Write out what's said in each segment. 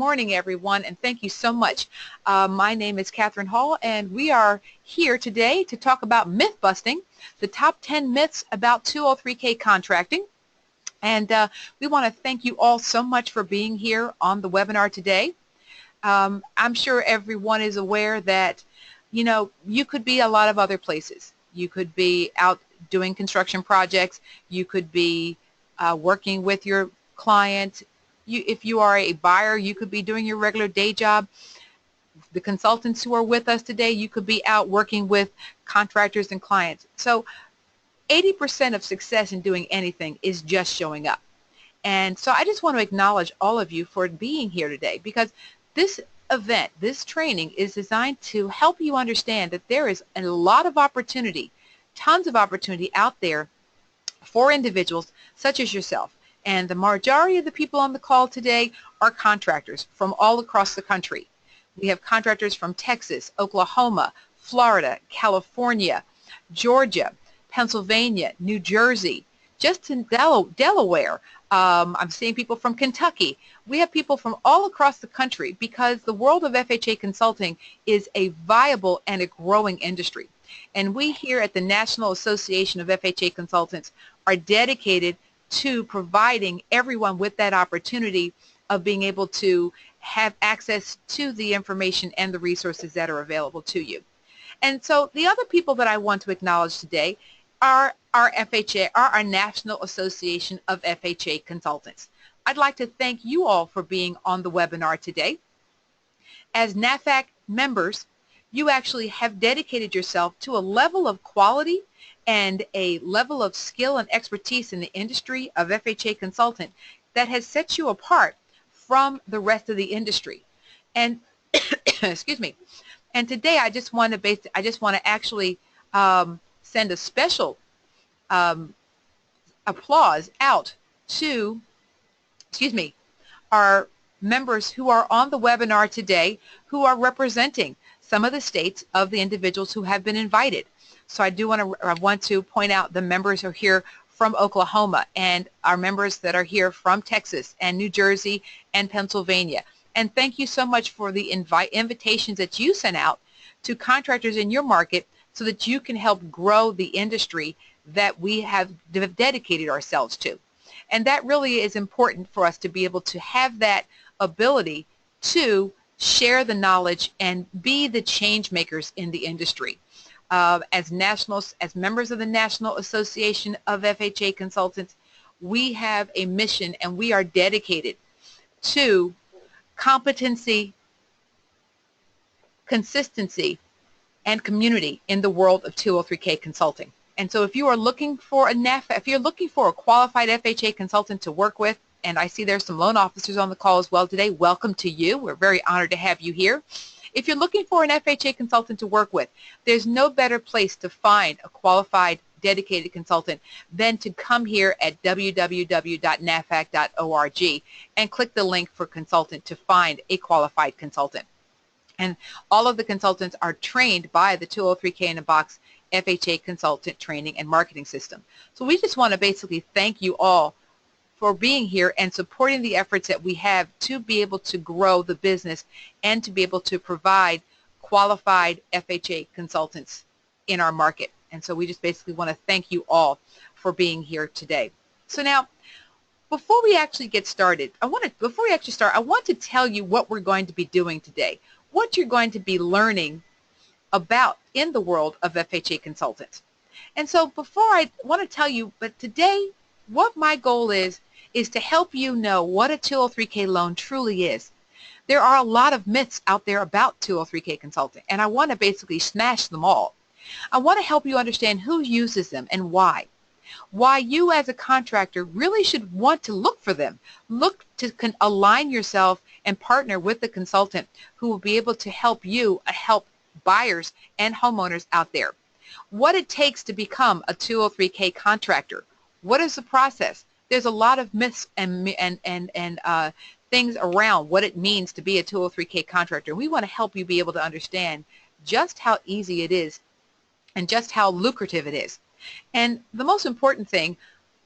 Morning, everyone, and thank you so much. My name is Katherine Hall, and we are here today to talk about myth busting, the top 10 myths about 203K contracting. And we want to thank you all so much for being here on the webinar today. I'm sure everyone is aware that, you could be a lot of other places. You could be out doing construction projects. You could be working with your client. If you are a buyer, you could be doing your regular day job. The consultants who are with us today, you could be out working with contractors and clients. So 80% of success in doing anything is just showing up. And so I just want to acknowledge all of you for being here today, because this event, this training is designed to help you understand that there is a lot of opportunity, tons of opportunity out there for individuals such as yourself. And the majority of the people on the call today are contractors from all across the country. We have contractors from Texas, Oklahoma, Florida, California, Georgia, Pennsylvania, New Jersey, just in Delaware. I'm seeing people from Kentucky. We have people from all across the country, because the world of FHA consulting is a viable and a growing industry. And we here at the National Association of FHA Consultants are dedicated to providing everyone with that opportunity of being able to have access to the information and the resources that are available to you. And so the other people that I want to acknowledge today are our National Association of FHA Consultants. I'd like to thank you all for being on the webinar today. As NAFAC members, you actually have dedicated yourself to a level of quality and a level of skill and expertise in the industry of FHA consultant that has set you apart from the rest of the industry. And excuse me. And today I just want to actually send a special applause out to, our members who are on the webinar today, who are representing some of the states of the individuals who have been invited. So I want to point out the members who are here from Oklahoma, and our members that are here from Texas and New Jersey and Pennsylvania. And thank you so much for the invitations that you sent out to contractors in your market so that you can help grow the industry that we have dedicated ourselves to. And that really is important for us to be able to have that ability to share the knowledge and be the change makers in the industry. As members of the National Association of FHA Consultants, we have a mission, and we are dedicated to competency, consistency, and community in the world of 203K consulting. And so if you are looking for if you're looking for a qualified FHA consultant to work with, and I see there's some loan officers on the call as well today, welcome to you. We're very honored to have you here. If you're looking for an FHA consultant to work with, there's no better place to find a qualified, dedicated consultant than to come here at www.nafac.org and click the link for consultant to find a qualified consultant. And all of the consultants are trained by the 203K in a Box FHA consultant training and marketing system. So we just want to basically thank you all for being here and supporting the efforts that we have to be able to grow the business and to be able to provide qualified FHA consultants in our market. And so we just basically want to thank you all for being here today. So now, before we actually get started, I want to tell you what we're going to be doing today, what you're going to be learning about in the world of FHA consultants. And so before I want to tell you, but today, what my goal is to help you know what a 203K loan truly is. There are a lot of myths out there about 203K consulting, and I want to basically smash them all. I want to help you understand who uses them and why. Why you as a contractor really should want to look for them. Look to align yourself and partner with the consultant who will be able to help you help buyers and homeowners out there. What it takes to become a 203K contractor. What is the process? There's a lot of myths and things around what it means to be a 203K contractor. We want to help you be able to understand just how easy it is and just how lucrative it is. And the most important thing,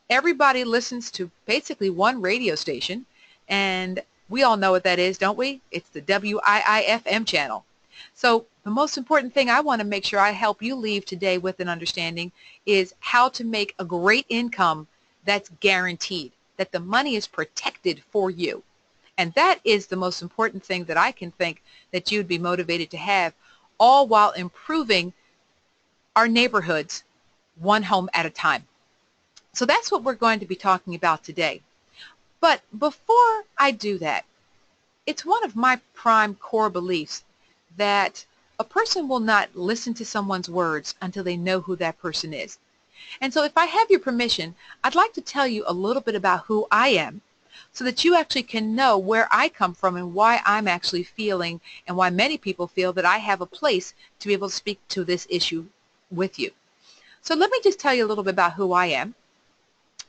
everybody listens to basically one radio station, and We all know what that is, don't we? It's the WIIFM channel. So the most important thing I want to make sure I help you leave today with an understanding is how to make a great income that's guaranteed, that the money is protected for you. And that is the most important thing that I can think that you'd be motivated to have, all while improving our neighborhoods one home at a time. So that's what we're going to be talking about today. But before I do that, it's one of my prime core beliefs that a person will not listen to someone's words until they know who that person is. And so if I have your permission, I'd like to tell you a little bit about who I am so that you actually can know where I come from and why I'm actually feeling and why many people feel that I have a place to be able to speak to this issue with you. So let me just tell you a little bit about who I am.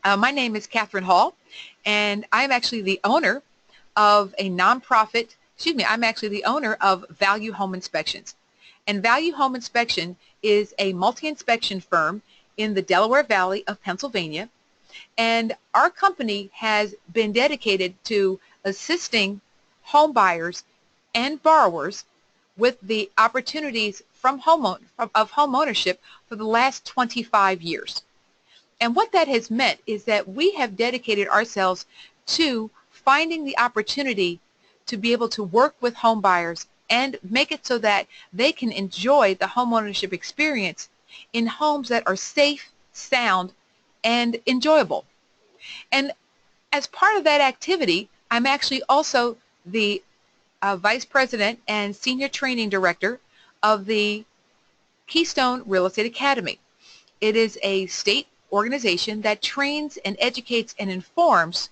My name is Katherine Hall, and I'm actually the owner of a nonprofit, I'm actually the owner of Value Home Inspections. And Value Home Inspection is a multi-inspection firm in the Delaware Valley of Pennsylvania. And our company has been dedicated to assisting home buyers and borrowers with the opportunities of home ownership for the last 25 years. And what that has meant is that we have dedicated ourselves to finding the opportunity to be able to work with home buyers and make it so that they can enjoy the homeownership experience in homes that are safe, sound, and enjoyable. And as part of that activity, I'm actually also the Vice President and Senior Training Director of the Keystone Real Estate Academy. It is a state organization that trains and educates and informs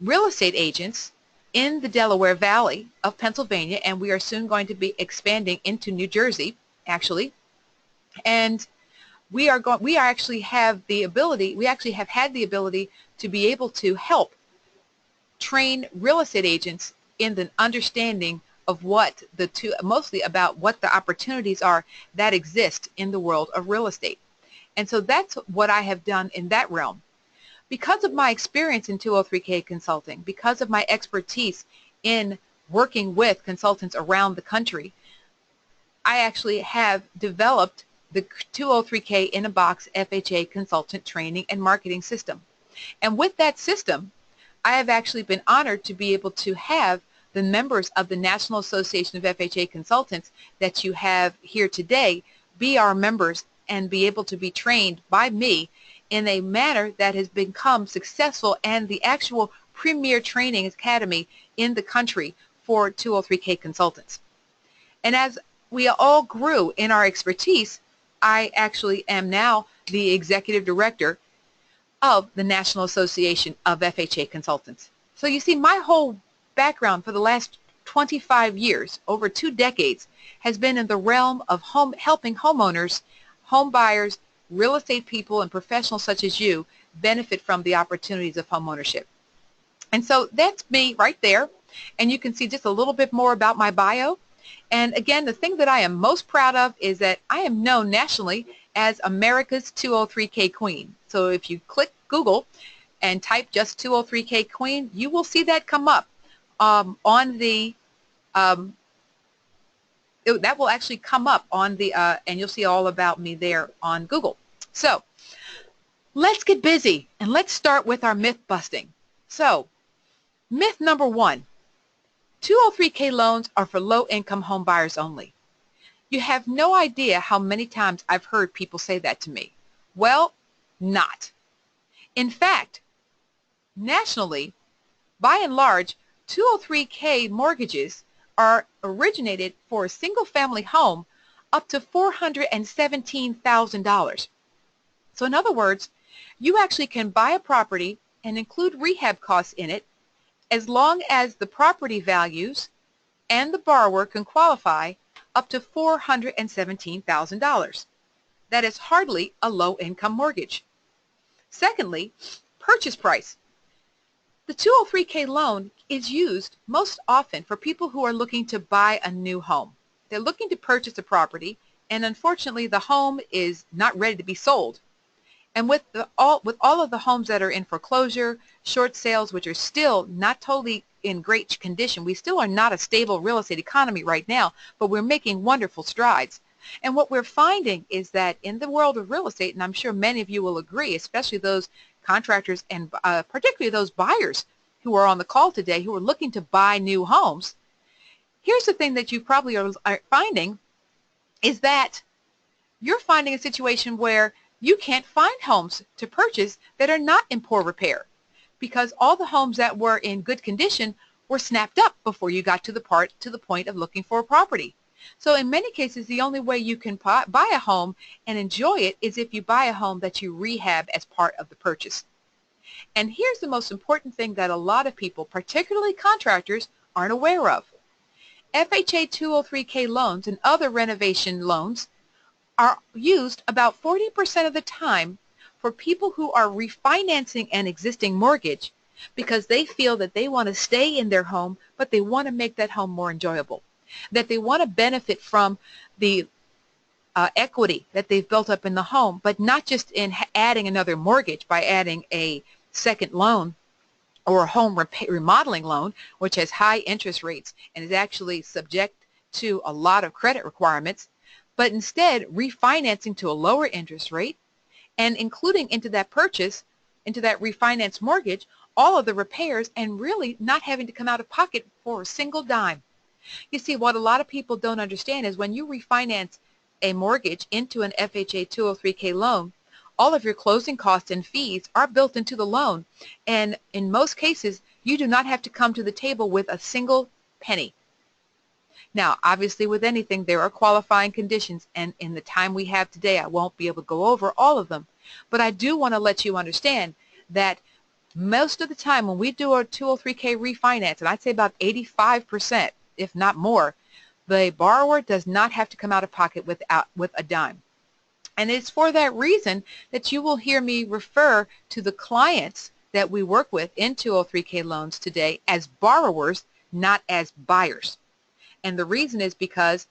real estate agents in the Delaware Valley of Pennsylvania, and we are soon going to be expanding into New Jersey, actually. And we actually have had the ability to be able to help train real estate agents in the understanding of mostly about what the opportunities are that exist in the world of real estate. And so that's what I have done in that realm. Because of my experience in 203K consulting, because of my expertise in working with consultants around the country, I actually have developed the 203K in a box FHA consultant training and marketing system. And with that system, I have actually been honored to be able to have the members of the National Association of FHA Consultants that you have here today be our members and be able to be trained by me in a manner that has become successful and the actual premier training academy in the country for 203K consultants. And as we all grew in our expertise, I actually am now the executive director of the National Association of FHA Consultants. So you see, my whole background for the last 25 years, over 2 decades, has been in the realm of helping homeowners, home buyers, real estate people, and professionals such as you benefit from the opportunities of home ownership. And so that's me right there. And you can see just a little bit more about my bio. And again, the thing that I am most proud of is that I am known nationally as America's 203K Queen. So if you click Google and type just 203K Queen, you will see that come up that will actually come up on the, and you'll see all about me there on Google. So let's get busy and let's start with our myth busting. So myth number 1, 203K loans are for low-income home buyers only. You have no idea how many times I've heard people say that to me. Well, not. In fact, nationally, by and large, 203K mortgages are originated for a single-family home up to $417,000. So in other words, you actually can buy a property and include rehab costs in it as long as the property values and the borrower can qualify up to $417,000. That is hardly a low-income mortgage. Secondly, purchase price. The 203K loan is used most often for people who are looking to buy a new home. They're looking to purchase a property, and unfortunately the home is not ready to be sold. And with all of the homes that are in foreclosure, short sales, which are still not totally in great condition, we still are not a stable real estate economy right now, but we're making wonderful strides. And what we're finding is that in the world of real estate, and I'm sure many of you will agree, especially those contractors and particularly those buyers who are on the call today who are looking to buy new homes, here's the thing that you probably are finding is that you're finding a situation where you can't find homes to purchase that are not in poor repair because all the homes that were in good condition were snapped up before you got to the point of looking for a property. So in many cases, the only way you can buy a home and enjoy it is if you buy a home that you rehab as part of the purchase. And here's the most important thing that a lot of people, particularly contractors, aren't aware of. FHA 203K loans and other renovation loans are used about 40% of the time for people who are refinancing an existing mortgage because they feel that they want to stay in their home, but they want to make that home more enjoyable, that they want to benefit from the equity that they've built up in the home, but not just in adding another mortgage by adding a second loan or a home remodeling loan, which has high interest rates and is actually subject to a lot of credit requirements, but instead refinancing to a lower interest rate and including into that purchase, into that refinance mortgage, all of the repairs and really not having to come out of pocket for a single dime. You see, what a lot of people don't understand is when you refinance a mortgage into an FHA 203K loan, all of your closing costs and fees are built into the loan, and in most cases you do not have to come to the table with a single penny. Now, obviously with anything there are qualifying conditions, and in the time we have today I won't be able to go over all of them, but I do want to let you understand that most of the time when we do a 203K refinance, and I'd say about 85%, if not more, the borrower does not have to come out of pocket with a dime. And it's for that reason that you will hear me refer to the clients that we work with in 203K loans today as borrowers, not as buyers. And the reason is because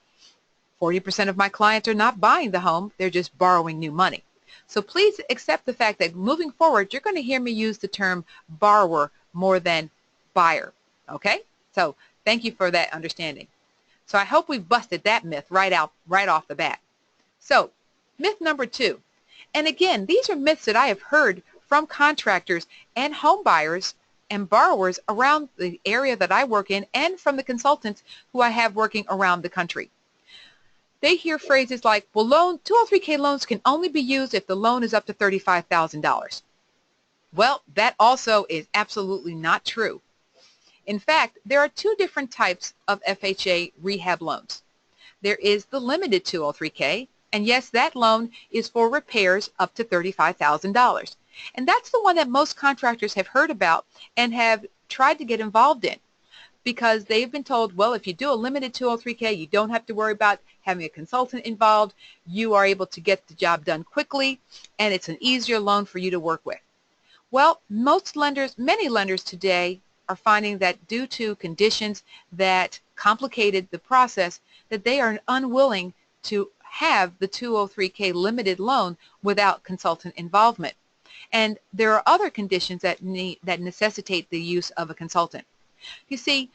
40% of my clients are not buying the home, they're just borrowing new money. So please accept the fact that moving forward, you're going to hear me use the term borrower more than buyer. Okay? So thank you for that understanding. So I hope we've busted that myth right off the bat. So myth number 2, and again, these are myths that I have heard from contractors and home buyers and borrowers around the area that I work in and from the consultants who I have working around the country. They hear phrases like, well, 203K loans can only be used if the loan is up to $35,000. Well, that also is absolutely not true. In fact, there are 2 different types of FHA rehab loans. There is the limited 203K, and yes, that loan is for repairs up to $35,000. And that's the one that most contractors have heard about and have tried to get involved in because they've been told, well, if you do a limited 203K, you don't have to worry about having a consultant involved. You are able to get the job done quickly, and it's an easier loan for you to work with. Well, many lenders today are finding that due to conditions that complicated the process, that they are unwilling to have the 203K limited loan without consultant involvement. And there are other conditions that necessitate the use of a consultant. You see,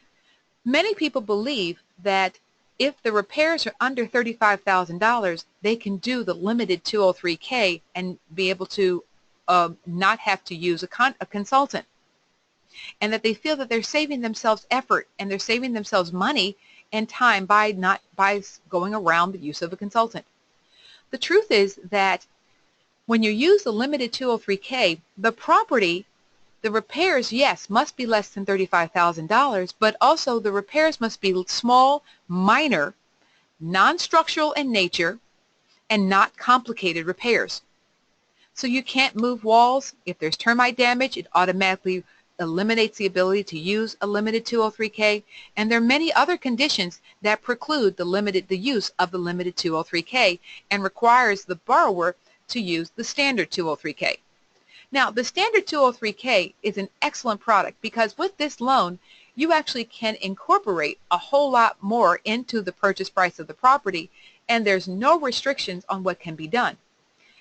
many people believe that if the repairs are under $35,000, they can do the limited 203K and be able to not have to use a consultant. And that they feel that they're saving themselves effort and they're saving themselves money and time by going around the use of a consultant. The truth is that when you use the limited 203K, the property, the repairs, yes, must be less than $35,000, but also the repairs must be small, minor, non-structural in nature, and not complicated repairs. So you can't move walls. If there's termite damage, it automatically eliminates the ability to use a limited 203K, and there are many other conditions that preclude the use of the limited 203K and requires the borrower to use the standard 203K. Now, the standard 203K is an excellent product because with this loan, you actually can incorporate a whole lot more into the purchase price of the property, and there's no restrictions on what can be done.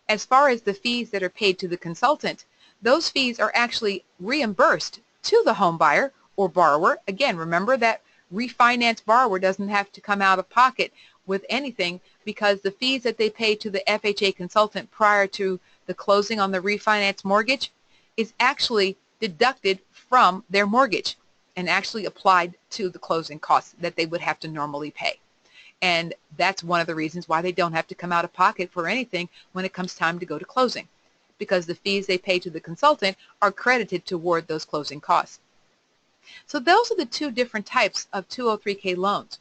As far as the fees that are paid to the consultant, those fees are actually reimbursed to the home buyer or borrower. Again, remember that refinance borrower doesn't have to come out of pocket with anything, because the fees that they pay to the FHA consultant prior to the closing on the refinance mortgage is actually deducted from their mortgage and actually applied to the closing costs that they would have to normally pay. And that's one of the reasons why they don't have to come out of pocket for anything when it comes time to go to closing, because the fees they pay to the consultant are credited toward those closing costs. So those are the two different types of 203K loans.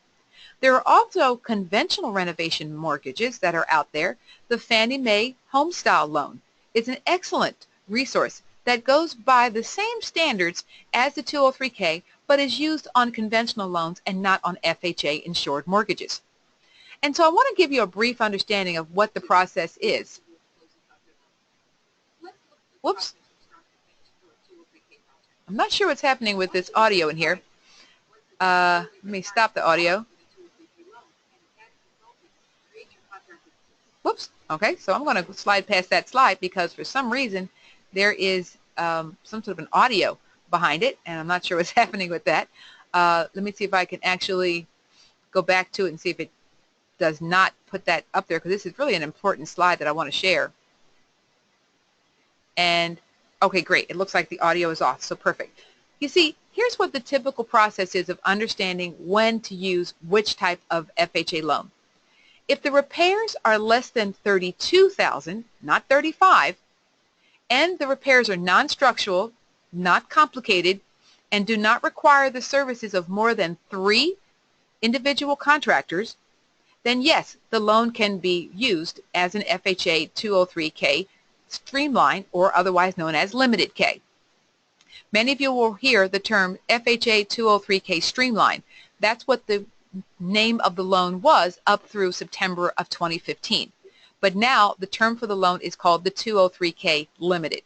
There are also conventional renovation mortgages that are out there. The Fannie Mae Home Style Loan is an excellent resource that goes by the same standards as the 203K, but is used on conventional loans and not on FHA insured mortgages. And so I want to give you a brief understanding of what the process is. Whoops. I'm not sure what's happening with this audio in here. Let me stop the audio. Whoops. Okay, so I'm going to slide past that slide because for some reason there is some sort of an audio behind it, and I'm not sure what's happening with that. Let me see if I can actually go back to it and see if it does not put that up there, because this is really an important slide that I want to share. And okay, great. It looks like the audio is off, so perfect. You see, here's what the typical process is of understanding when to use which type of FHA loan. If the repairs are less than $32,000, not 35, and the repairs are non-structural, not complicated, and do not require the services of more than 3 individual contractors, then yes, the loan can be used as an FHA 203K Streamline, or otherwise known as Limited K. Many of you will hear the term FHA 203K Streamline. That's what the name of the loan was up through September of 2015. But now the term for the loan is called the 203K Limited.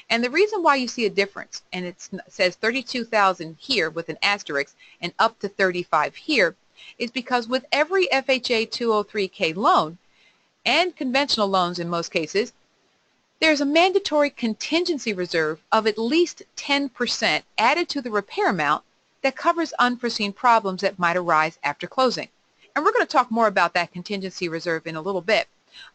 And the reason why you see a difference, and it says 32,000 here with an asterisk and up to 35 here, is because with every FHA 203K loan, and conventional loans in most cases, there's a mandatory contingency reserve of at least 10% added to the repair amount that covers unforeseen problems that might arise after closing. And we're going to talk more about that contingency reserve in a little bit.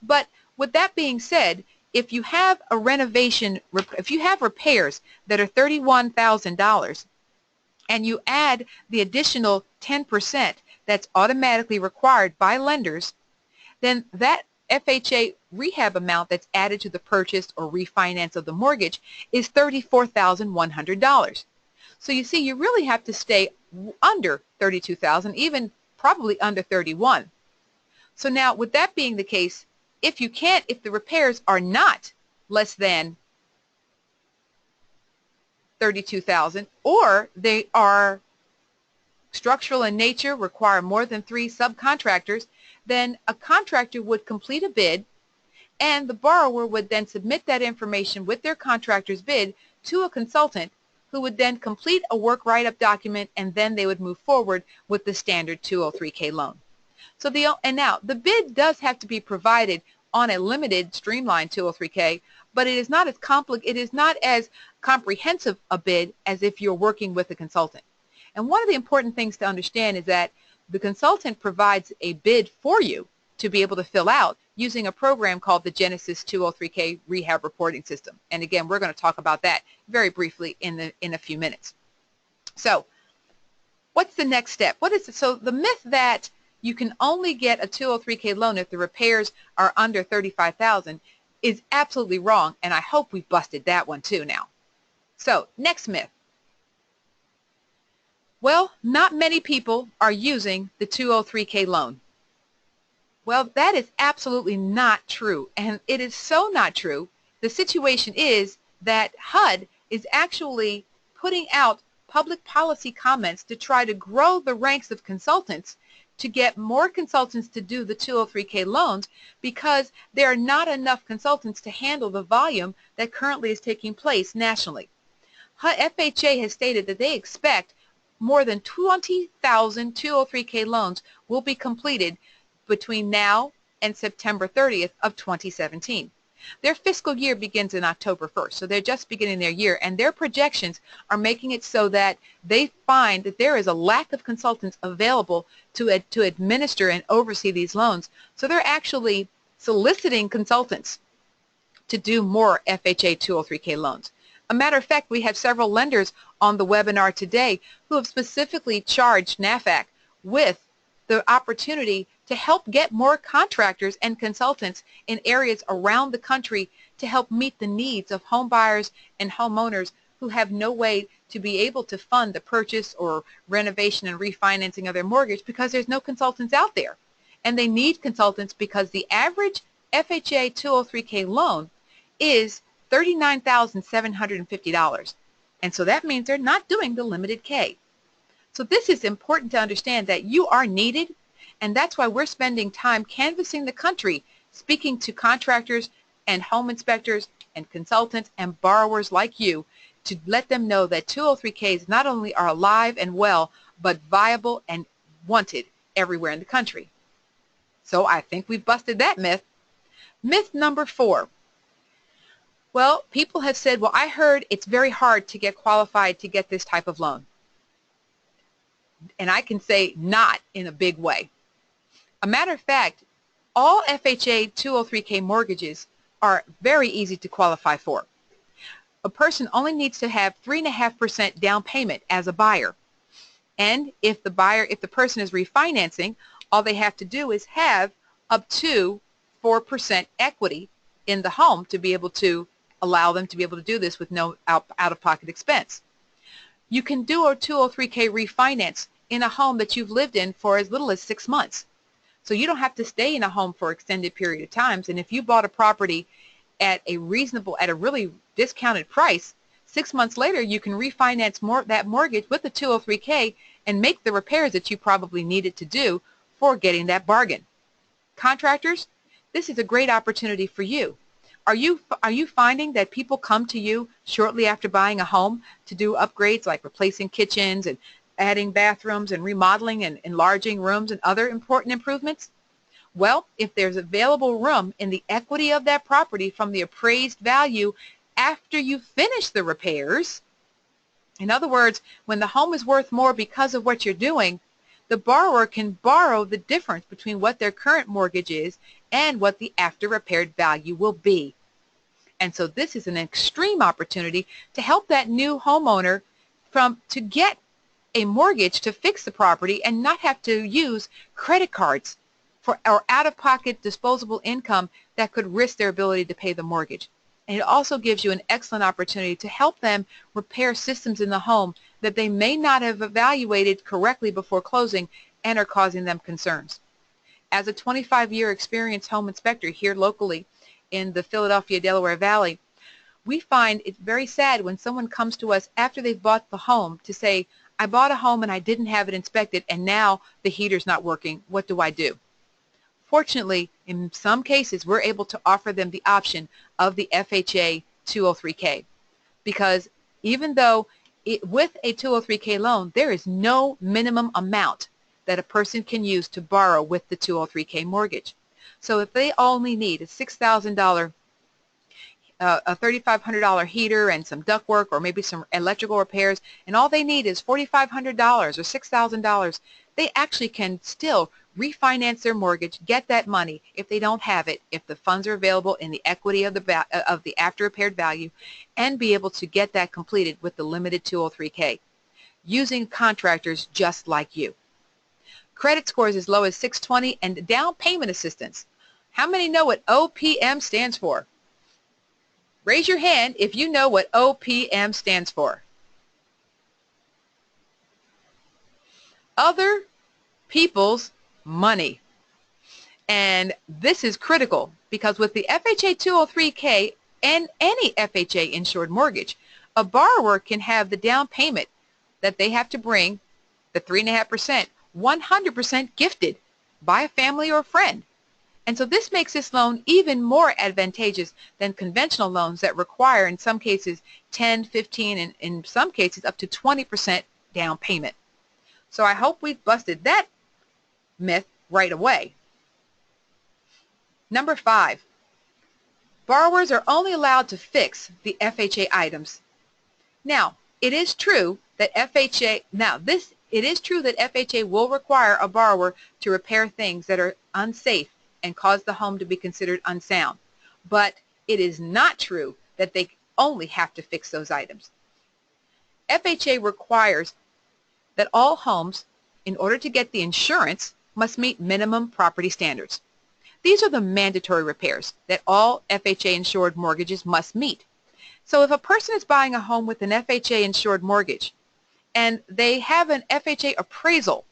But with that being said, if you have a renovation, if you have repairs that are $31,000 and you add the additional 10% that's automatically required by lenders, then that FHA rehab amount that's added to the purchase or refinance of the mortgage is $34,100. So you see, you really have to stay under $32,000, even probably under $31,000. So now, with that being the case, if the repairs are not less than $32,000, or they are structural in nature, require more than 3 subcontractors, then a contractor would complete a bid, and the borrower would then submit that information with their contractor's bid to a consultant, who would then complete a work write-up document, and then they would move forward with the standard 203K loan. So now the bid does have to be provided on a limited streamlined 203K, but it is not as comprehensive a bid as if you're working with a consultant. And one of the important things to understand is that the consultant provides a bid for you to be able to fill out using a program called the Genesis 203K Rehab Reporting System. And again, we're going to talk about that very briefly in a few minutes. So what's the next step? So the myth that you can only get a 203K loan if the repairs are under $35,000 is absolutely wrong, and I hope we've busted that one too now. So next myth. Well, not many people are using the 203K loan. Well, that is absolutely not true, and it is so not true. The situation is that HUD is actually putting out public policy comments to try to grow the ranks of consultants, to get more consultants to do the 203K loans, because there are not enough consultants to handle the volume that currently is taking place nationally. FHA has stated that they expect more than 20,000 203K loans will be completed between now and September 30th of 2017. Their fiscal year begins in October 1st, so they're just beginning their year, and their projections are making it so that they find that there is a lack of consultants available to administer and oversee these loans. So they're actually soliciting consultants to do more FHA 203K loans. A matter of fact, we have several lenders on the webinar today who have specifically charged NAFAC with the opportunity to help get more contractors and consultants in areas around the country to help meet the needs of home buyers and homeowners who have no way to be able to fund the purchase or renovation and refinancing of their mortgage because there's no consultants out there. And they need consultants because the average FHA 203K loan is $39,750. And so that means they're not doing the limited K. So this is important to understand that you are needed, and that's why we're spending time canvassing the country, speaking to contractors and home inspectors and consultants and borrowers like you to let them know that 203Ks not only are alive and well, but viable and wanted everywhere in the country. So I think we've busted that myth. Myth number 4. Well, people have said, well, I heard it's very hard to get qualified to get this type of loan. And I can say not in a big way. A matter of fact, all FHA 203K mortgages are very easy to qualify for. A person only needs to have 3.5% down payment as a buyer. And if the person is refinancing, all they have to do is have up to 4% equity in the home to be able to allow them to be able to do this with no out-of-pocket expense. You can do a 203K refinance in a home that you've lived in for as little as 6 months. So you don't have to stay in a home for an extended period of times. And if you bought a property at a really discounted price, 6 months later you can refinance that mortgage with the 203K and make the repairs that you probably needed to do for getting that bargain. Contractors, this is a great opportunity for you. Are you finding that people come to you shortly after buying a home to do upgrades like replacing kitchens and adding bathrooms and remodeling and enlarging rooms and other important improvements? Well, if there's available room in the equity of that property from the appraised value after you finish the repairs, in other words, when the home is worth more because of what you're doing, the borrower can borrow the difference between what their current mortgage is and what the after repaired value will be. And so this is an extreme opportunity to help that new homeowner to get a mortgage to fix the property and not have to use credit cards or out-of-pocket disposable income that could risk their ability to pay the mortgage. And it also gives you an excellent opportunity to help them repair systems in the home that they may not have evaluated correctly before closing and are causing them concerns. As a 25-year experienced home inspector here locally in the Philadelphia, Delaware Valley, we find it's very sad when someone comes to us after they've bought the home to say, I bought a home and I didn't have it inspected and now the heater's not working. What do I do? Fortunately, in some cases, we're able to offer them the option of the FHA 203K because even though with a 203K loan, there is no minimum amount that a person can use to borrow with the 203K mortgage. So if they only need a $6,000, a $3,500 heater and some ductwork or maybe some electrical repairs, and all they need is $4,500 or $6,000, they actually can still refinance their mortgage, get that money if they don't have it, if the funds are available in the equity of the after repaired value, and be able to get that completed with the limited 203K using contractors just like you. Credit scores as low as 620 and down payment assistance. How many know what OPM stands for? Raise your hand if you know what OPM stands for. Other people's money. And this is critical because with the FHA 203K and any FHA insured mortgage, a borrower can have the down payment that they have to bring, the 3.5%, 100% gifted by a family or a friend. And so this makes this loan even more advantageous than conventional loans that require in some cases 10, 15, and in some cases up to 20% down payment. So I hope we've busted that myth right away. Number 5, Borrowers are only allowed to fix the FHA items. Now, it is true that FHA will require a borrower to repair things that are unsafe and cause the home to be considered unsound. But it is not true that they only have to fix those items. FHA requires that all homes, in order to get the insurance, must meet minimum property standards. These are the mandatory repairs that all FHA-insured mortgages must meet. So if a person is buying a home with an FHA-insured mortgage and they have an FHA appraisal,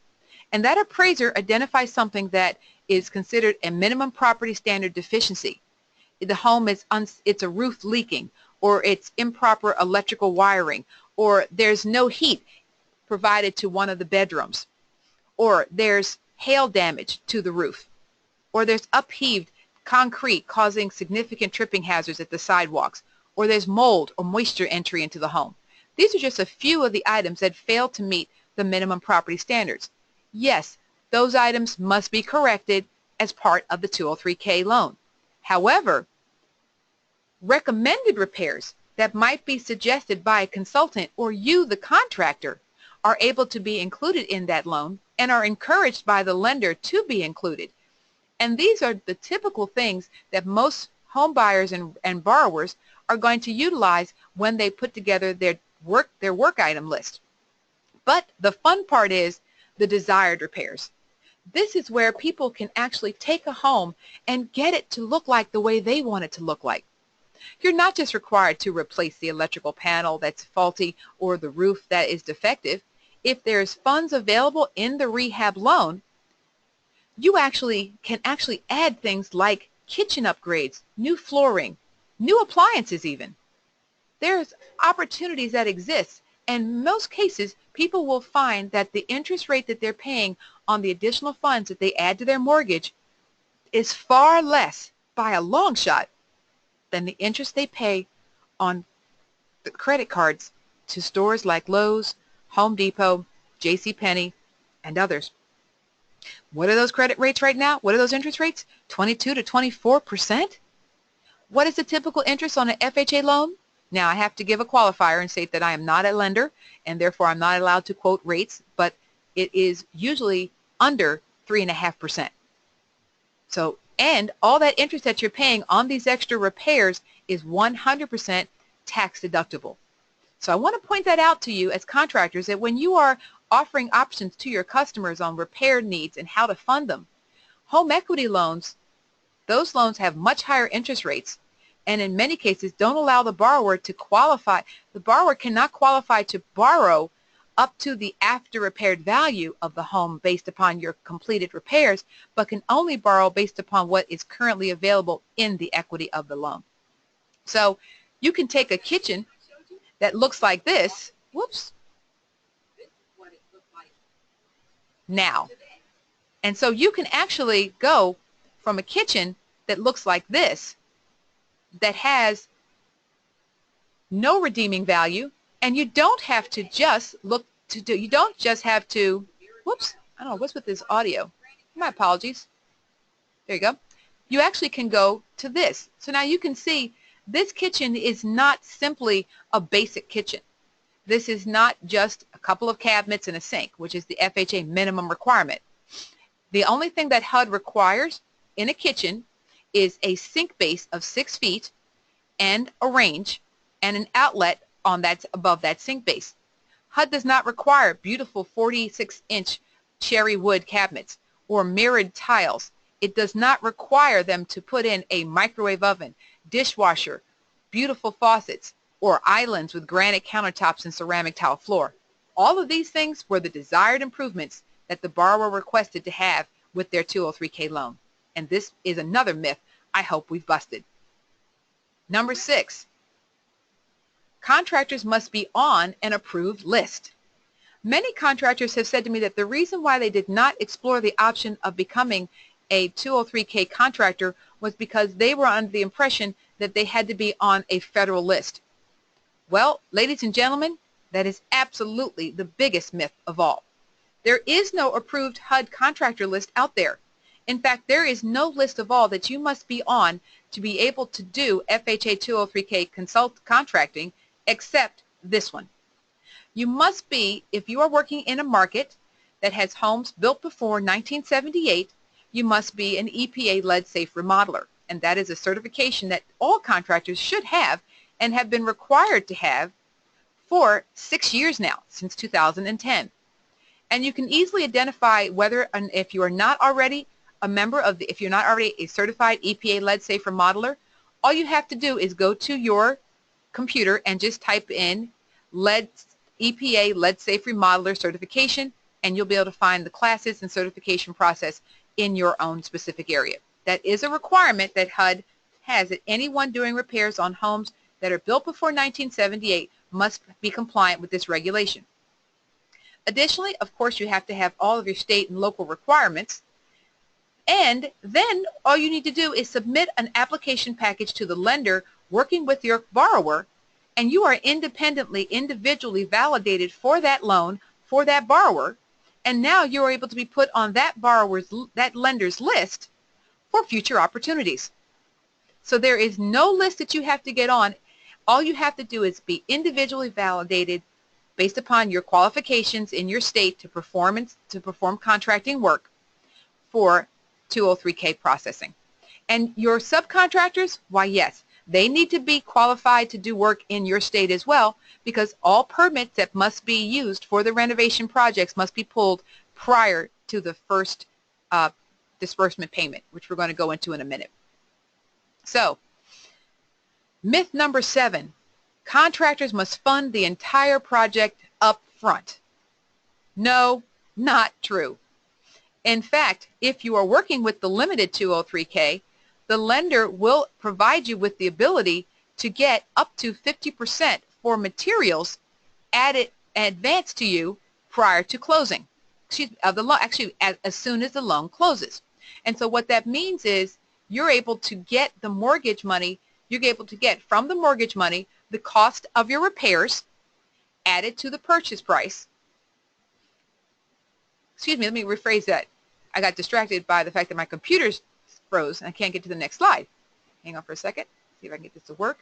and that appraiser identifies something that is considered a minimum property standard deficiency, the home is it's a roof leaking, or it's improper electrical wiring, or there's no heat provided to one of the bedrooms, or there's hail damage to the roof, or there's upheaved concrete causing significant tripping hazards at the sidewalks, or there's mold or moisture entry into the home. These are just a few of the items that fail to meet the minimum property standards. Yes, those items must be corrected as part of the 203K loan. However, recommended repairs that might be suggested by a consultant or you, the contractor, are able to be included in that loan and are encouraged by the lender to be included. And these are the typical things that most home buyers and borrowers are going to utilize when they put together their work item list. But the fun part is the desired repairs. This is where people can actually take a home and get it to look like the way they want it to look like. You're not just required to replace the electrical panel that's faulty or the roof that is defective. If there's funds available in the rehab loan, you can add things like kitchen upgrades, new flooring, new appliances even. There's opportunities that exist, and in most cases people will find that the interest rate that they're paying on the additional funds that they add to their mortgage is far less, by a long shot, than the interest they pay on the credit cards to stores like Lowe's, Home Depot, JCPenney, and others. What are those credit rates right now? What are those interest rates? 22 to 24%? What is the typical interest on an FHA loan? Now, I have to give a qualifier and state that I am not a lender, and therefore I'm not allowed to quote rates, but it is usually under 3.5%. So, and all that interest that you're paying on these extra repairs is 100% tax deductible. So I want to point that out to you as contractors, that when you are offering options to your customers on repair needs and how to fund them, home equity loans, those loans have much higher interest rates, and in many cases don't allow the borrower to qualify. The borrower cannot qualify to borrow up to the after repaired value of the home based upon your completed repairs, but can only borrow based upon what is currently available in the equity of the loan. So you can take a kitchen that looks like this, whoops, now. And so you can actually go from a kitchen that looks like this, that has no redeeming value, and you don't have to just you don't just have to, whoops, I don't know, what's with this audio? My apologies. There you go. You actually can go to this. So now you can see this kitchen is not simply a basic kitchen. This is not just a couple of cabinets and a sink, which is the FHA minimum requirement. The only thing that HUD requires in a kitchen is a sink base of 6 feet and a range and an outlet on that above that sink base. HUD does not require beautiful 46-inch cherry wood cabinets or mirrored tiles. It does not require them to put in a microwave oven, dishwasher, beautiful faucets, or islands with granite countertops and ceramic tile floor. All of these things were the desired improvements that the borrower requested to have with their 203K loan. And this is another myth I hope we've busted. Number 6, contractors must be on an approved list. Many contractors have said to me that the reason why they did not explore the option of becoming a 203K contractor was because they were under the impression that they had to be on a federal list. Well, ladies and gentlemen, that is absolutely the biggest myth of all. There is no approved HUD contractor list out there. In fact, there is no list of all that you must be on to be able to do FHA 203K contracting except this one. You must be, if you are working in a market that has homes built before 1978, you must be an EPA-led safe remodeler. And that is a certification that all contractors should have and have been required to have for 6 years now, since 2010. And you can easily identify whether, and if you are not already a member of the, if you're not already a certified EPA-led safe remodeler, all you have to do is go to your computer and just type in EPA Lead Safe Remodeler certification, and you'll be able to find the classes and certification process in your own specific area. That is a requirement that HUD has, that anyone doing repairs on homes that are built before 1978 must be compliant with this regulation. Additionally, of course, you have to have all of your state and local requirements, and then all you need to do is submit an application package to the lender working with your borrower, and you are individually validated for that loan for that borrower, and now you're able to be put on that lender's list for future opportunities. So there is no list that you have to get on. All you have to do is be individually validated based upon your qualifications in your state to perform contracting work for 203K processing. And your subcontractors, why yes, they need to be qualified to do work in your state as well, because all permits that must be used for the renovation projects must be pulled prior to the first disbursement payment, which we're going to go into in a minute. So, myth number 7, contractors must fund the entire project up front. No, not true. In fact, if you are working with the limited 203K, the lender will provide you with the ability to get up to 50% for materials added advanced to you prior to closing. Of the loan, actually, as soon as the loan closes. And so what that means is you're able to get the mortgage money, you're able to get from the mortgage money the cost of your repairs added to the purchase price. Excuse me, let me rephrase that. I got distracted by the fact that my computer's froze and I can't get to the next slide. Hang on for a second, see if I can get this to work.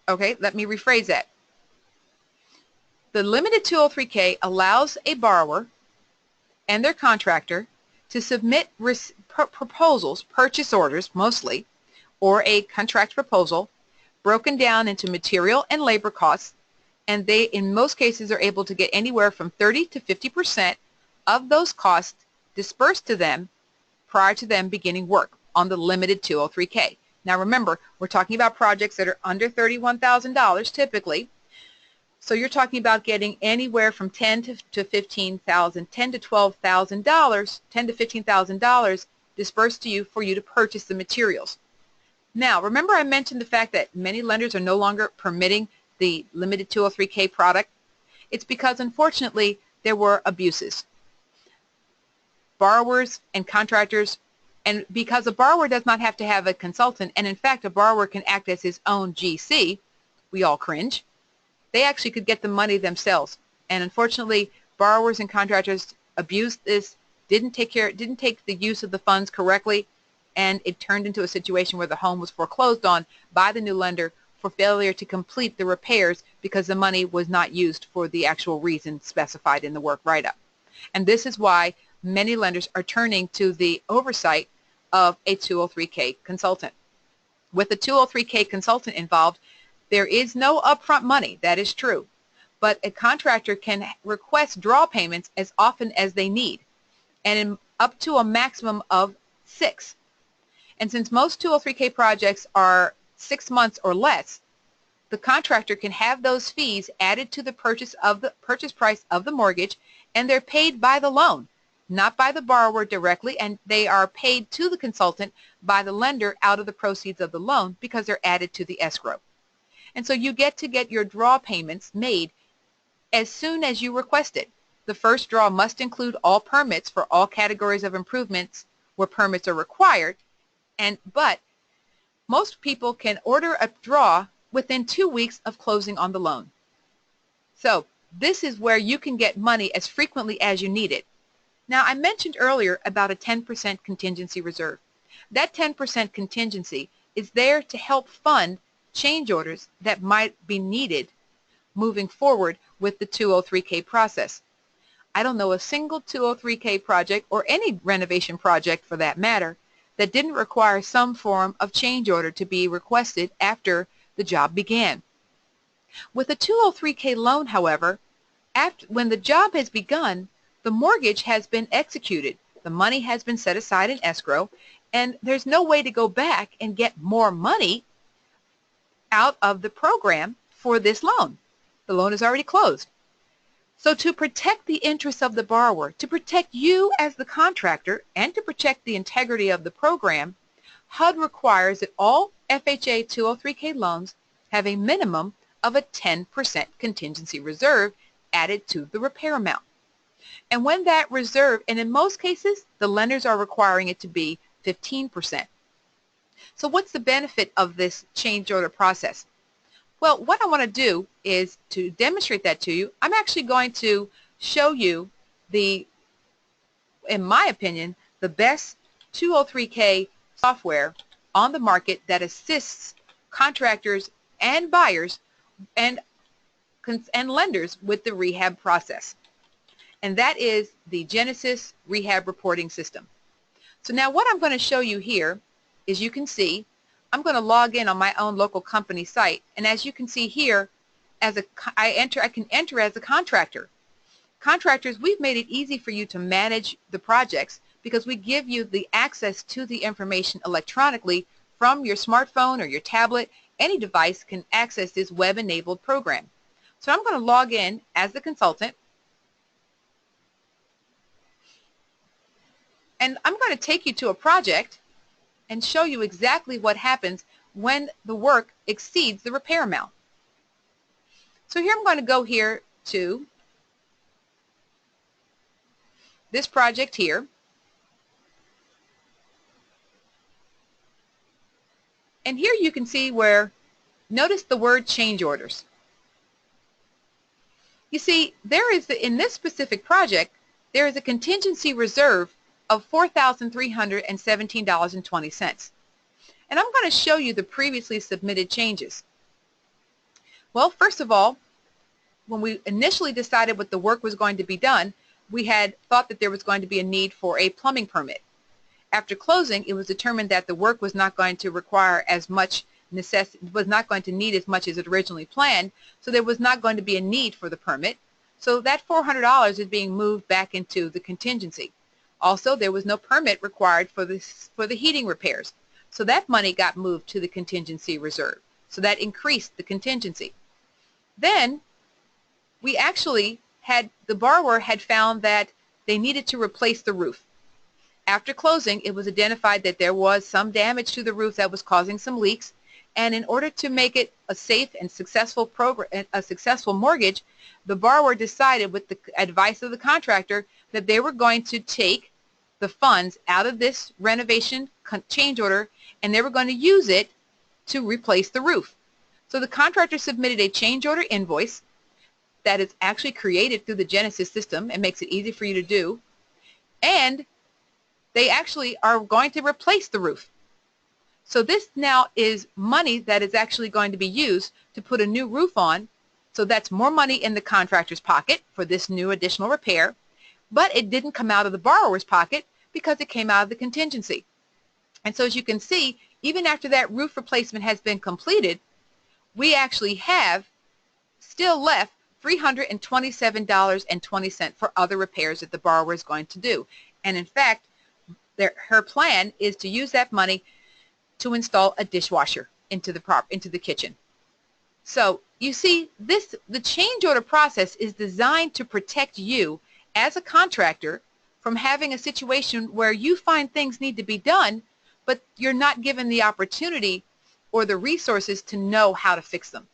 Okay, let me rephrase that. The limited 203K allows a borrower and their contractor to submit proposals, purchase orders mostly, or a contract proposal broken down into material and labor costs, and they in most cases are able to get anywhere from 30 to 50% of those costs dispersed to them prior to them beginning work on the limited 203K. Now remember, we're talking about projects that are under $31,000 typically. So you're talking about getting anywhere from $10,000 to $15,000, $10,000 to $12,000, $10,000 to $15,000 dispersed to you for you to purchase the materials. Now remember I mentioned the fact that many lenders are no longer permitting the limited 203K product. It's because unfortunately there were abuses. Borrowers and contractors, and because a borrower does not have to have a consultant, and in fact a borrower can act as his own GC, we all cringe, they actually could get the money themselves. And unfortunately borrowers and contractors abused this, didn't take the use of the funds correctly, and it turned into a situation where the home was foreclosed on by the new lender for failure to complete the repairs because the money was not used for the actual reason specified in the work write-up. And this is why many lenders are turning to the oversight of a 203K consultant. With a 203K consultant involved, there is no upfront money, that is true, but a contractor can request draw payments as often as they need, and up to a maximum of 6. And since most 203K projects are 6 months or less, the contractor can have those fees added to the purchase price of the mortgage, and they're paid by the loan, not by the borrower directly, and they are paid to the consultant by the lender out of the proceeds of the loan because they're added to the escrow. And so you get your draw payments made as soon as you request it. The first draw must include all permits for all categories of improvements where permits are required, but most people can order a draw within 2 weeks of closing on the loan. So this is where you can get money as frequently as you need it. Now, I mentioned earlier about a 10% contingency reserve. That 10% contingency is there to help fund change orders that might be needed moving forward with the 203K process. I don't know a single 203K project, or any renovation project for that matter, that didn't require some form of change order to be requested after the job began. With a 203K loan, however, when the job has begun, the mortgage has been executed, the money has been set aside in escrow, and there's no way to go back and get more money out of the program for this loan. The loan is already closed. So to protect the interests of the borrower, to protect you as the contractor, and to protect the integrity of the program, HUD requires that all FHA 203K loans have a minimum of a 10% contingency reserve added to the repair amount. And when that reserve, and in most cases, the lenders are requiring it to be 15%. So what's the benefit of this change order process? Well, what I want to do is to demonstrate that to you. I'm actually going to show you in my opinion, the best 203K software on the market that assists contractors and buyers and lenders with the rehab process. And that is the Genesis Rehab Reporting System. So now what I'm going to show you here is, you can see I'm going to log in on my own local company site, and as you can see here, I can enter as a contractor. Contractors, we've made it easy for you to manage the projects because we give you the access to the information electronically from your smartphone or your tablet. Any device can access this web-enabled program. So I'm going to log in as the consultant, and I'm going to take you to a project and show you exactly what happens when the work exceeds the repair amount. So here I'm going to go here to this project here, and here you can see where, notice the word change orders. You see, in this specific project, there is a contingency reserve of $4,317.20. And I'm going to show you the previously submitted changes. Well, first of all, when we initially decided what the work was going to be done, we had thought that there was going to be a need for a plumbing permit. After closing, it was determined that the work was not going to require as much was not going to need as much as it originally planned, so there was not going to be a need for the permit. So that $400 is being moved back into the contingency. Also, there was no permit required for the heating repairs, so that money got moved to the contingency reserve. So that increased the contingency. Then we actually the borrower had found that they needed to replace the roof. After closing, it was identified that there was some damage to the roof that was causing some leaks, and in order to make it a safe and successful mortgage, the borrower decided, with the advice of the contractor, that they were going to take the funds out of this renovation change order and they were going to use it to replace the roof. So the contractor submitted a change order invoice that is actually created through the Genesis system and makes it easy for you to do, and they actually are going to replace the roof. So this now is money that is actually going to be used to put a new roof on. So that's more money in the contractor's pocket for this new additional repair, but it didn't come out of the borrower's pocket because it came out of the contingency. And so as you can see, even after that roof replacement has been completed, we actually have still left $327.20 for other repairs that the borrower is going to do. And in fact, her plan is to use that money to install a dishwasher into the kitchen. So you see, the change order process is designed to protect you as a contractor from having a situation where you find things need to be done, but you're not given the opportunity or the resources to know how to fix them.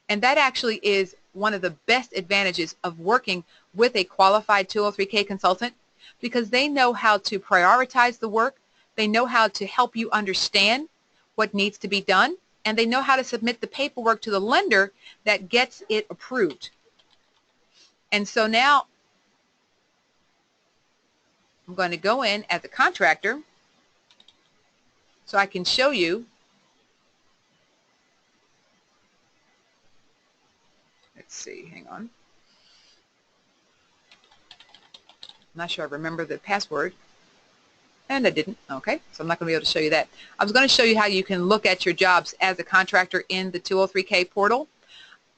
And that actually is one of the best advantages of working with a qualified 203K consultant, because they know how to prioritize the work, they know how to help you understand what needs to be done, and they know how to submit the paperwork to the lender that gets it approved. And so now I'm going to go in as a contractor so I can show you. Let's see, hang on. I'm not sure I remember the password. And I didn't. Okay, so I'm not going to be able to show you that. I was going to show you how you can look at your jobs as a contractor in the 203K portal.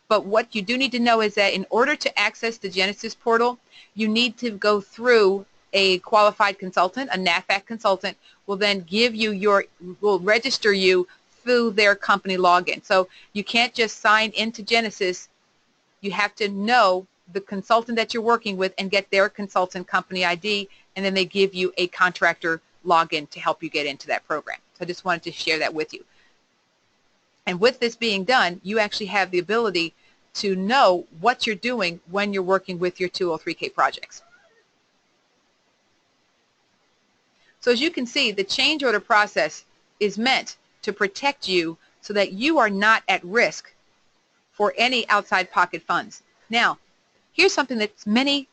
But what you do need to know is that in order to access the Genesis portal, you need to go through a qualified consultant. A NAFAC consultant will then give you will register you through their company login. So you can't just sign into Genesis. You have to know the consultant that you're working with and get their consultant company ID, and then they give you a contractor login to help you get into that program. So I just wanted to share that with you. And with this being done, you actually have the ability to know what you're doing when you're working with your 203K projects. So as you can see, the change order process is meant to protect you so that you are not at risk for any outside pocket funds. Now, here's something that many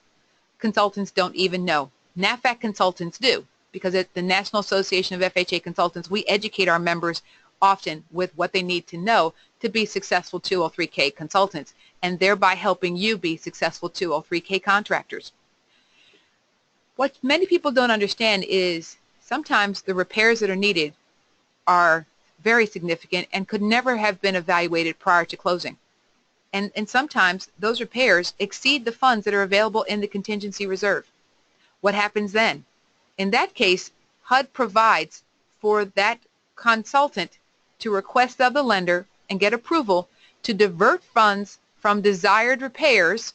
consultants don't even know. NAFAC consultants do, because at the National Association of FHA Consultants, we educate our members often with what they need to know to be successful 203K consultants, and thereby helping you be successful 203K contractors. What many people don't understand is sometimes the repairs that are needed are very significant and could never have been evaluated prior to closing. And sometimes those repairs exceed the funds that are available in the contingency reserve. What happens then? In that case, HUD provides for that consultant to request of the lender and get approval to divert funds from desired repairs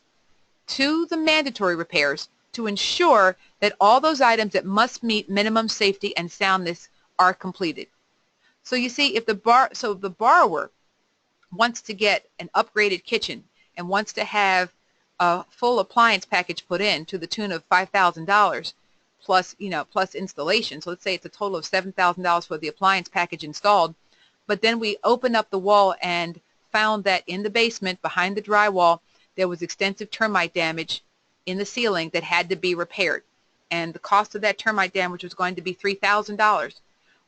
to the mandatory repairs to ensure that all those items that must meet minimum safety and soundness are completed. So you see, if the borrower wants to get an upgraded kitchen and wants to have a full appliance package put in to the tune of $5,000 plus, plus installation. So let's say it's a total of $7,000 for the appliance package installed. But then we opened up the wall and found that in the basement behind the drywall there was extensive termite damage in the ceiling that had to be repaired. And the cost of that termite damage was going to be $3,000.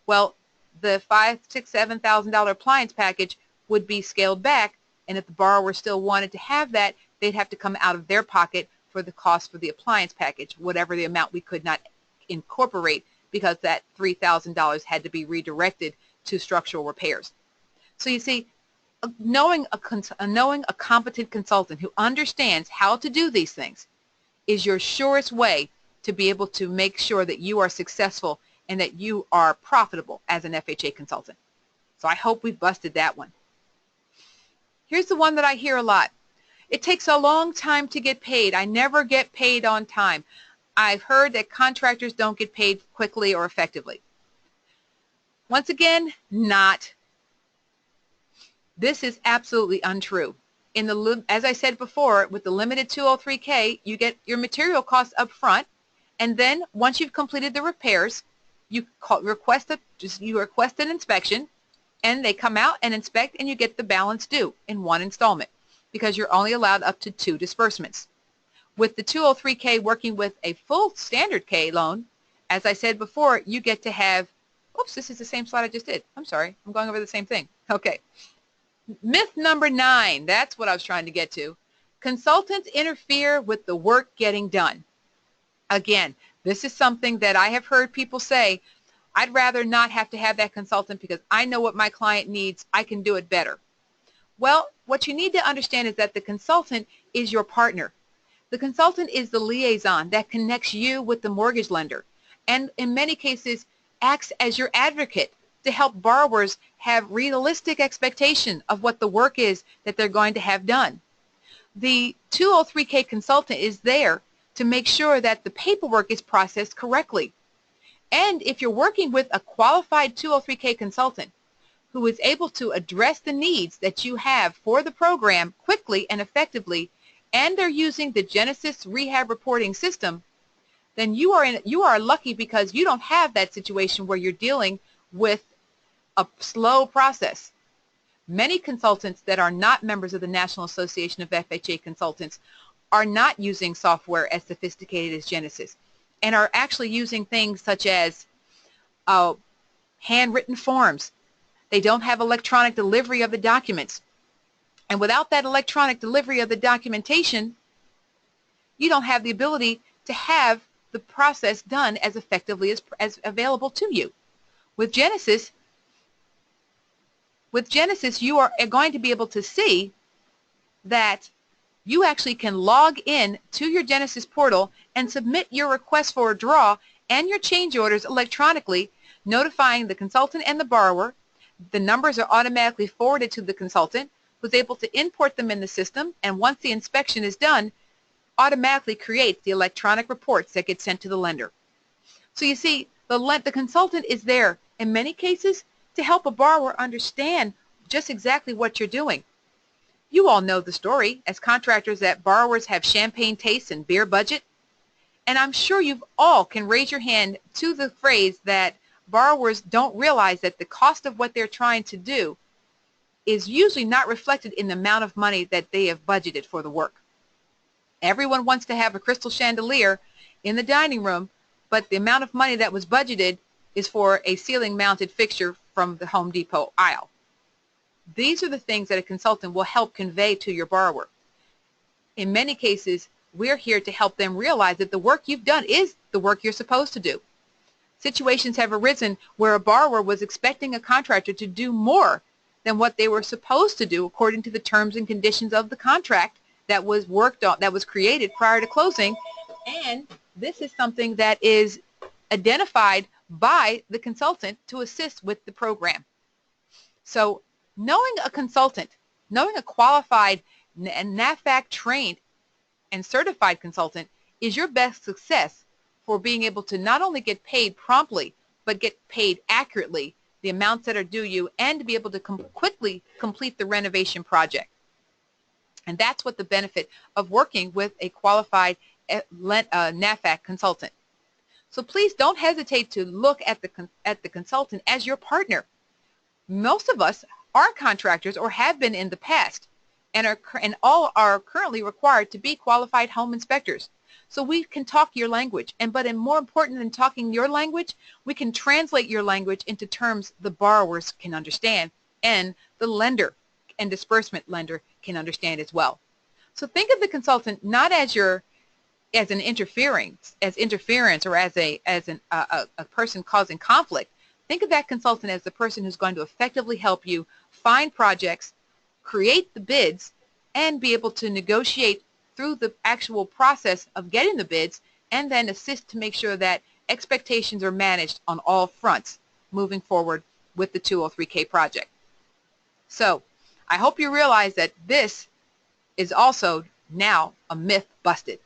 Well, the $5,000, $6,000, $7,000 appliance package would be scaled back, and if the borrower still wanted to have that, they'd have to come out of their pocket for the cost for the appliance package, whatever the amount we could not incorporate, because that $3,000 had to be redirected to structural repairs. So you see, knowing a competent consultant who understands how to do these things is your surest way to be able to make sure that you are successful and that you are profitable as an FHA consultant. So I hope we've busted that one. Here's the one that I hear a lot. It takes a long time to get paid. I never get paid on time. I've heard that contractors don't get paid quickly or effectively. Once again, not. This is absolutely untrue. As I said before, with the limited 203K, you get your material costs up front, and then once you've completed the repairs, you request an inspection, and they come out and inspect, and you get the balance due in one installment, because you're only allowed up to 2 disbursements. With the 203K working with a full standard K loan, as I said before, you get to have, oops, this is the same slide I just did. I'm sorry, I'm going over the same thing. Okay. Myth number 9, that's what I was trying to get to. Consultants interfere with the work getting done. Again, this is something that I have heard people say, I'd rather not have to have that consultant because I know what my client needs. I can do it better. Well, what you need to understand is that the consultant is your partner. The consultant is the liaison that connects you with the mortgage lender, and in many cases acts as your advocate to help borrowers have realistic expectation of what the work is that they're going to have done. The 203K consultant is there to make sure that the paperwork is processed correctly. And if you're working with a qualified 203K consultant who is able to address the needs that you have for the program quickly and effectively, and they're using the Genesis Rehab reporting system, then you are lucky, because you don't have that situation where you're dealing with a slow process. Many consultants that are not members of the National Association of FHA Consultants are not using software as sophisticated as Genesis and are actually using things such as handwritten forms. They don't have electronic delivery of the documents. And without that electronic delivery of the documentation, you don't have the ability to have the process done as effectively as available to you. With Genesis, you are going to be able to see that you actually can log in to your Genesis portal and submit your request for a draw and your change orders electronically, notifying the consultant and the borrower. The numbers are automatically forwarded to the consultant, who's able to import them in the system, and once the inspection is done, automatically creates the electronic reports that get sent to the lender. So you see, the consultant is there in many cases to help a borrower understand just exactly what you're doing. You all know the story as contractors that borrowers have champagne tastes and beer budget. And I'm sure you all can raise your hand to the phrase that borrowers don't realize that the cost of what they're trying to do is usually not reflected in the amount of money that they have budgeted for the work. Everyone wants to have a crystal chandelier in the dining room, but the amount of money that was budgeted is for a ceiling mounted fixture from the Home Depot aisle. These are the things that a consultant will help convey to your borrower. In many cases, we're here to help them realize that the work you've done is the work you're supposed to do. Situations have arisen where a borrower was expecting a contractor to do more than what they were supposed to do according to the terms and conditions of the contract that was worked on, that was created prior to closing. And this is something that is identified by the consultant to assist with the program. So knowing a consultant, knowing a qualified and NAFAC trained and certified consultant is your best success for being able to not only get paid promptly, but get paid accurately the amounts that are due you, and to be able to quickly complete the renovation project. And that's what the benefit of working with a qualified NAFAC consultant. So please don't hesitate to look at the consultant as your partner. Most of us are contractors or have been in the past, and all are currently required to be qualified home inspectors. So we can talk your language, but more important than talking your language, we can translate your language into terms the borrowers can understand, and the lender and disbursement lender can understand as well. So think of the consultant not as an interference or as a person causing conflict. Think of that consultant as the person who's going to effectively help you find projects, create the bids, and be able to negotiate through the actual process of getting the bids, and then assist to make sure that expectations are managed on all fronts moving forward with the 203K project. So I hope you realize that this is also now a myth busted.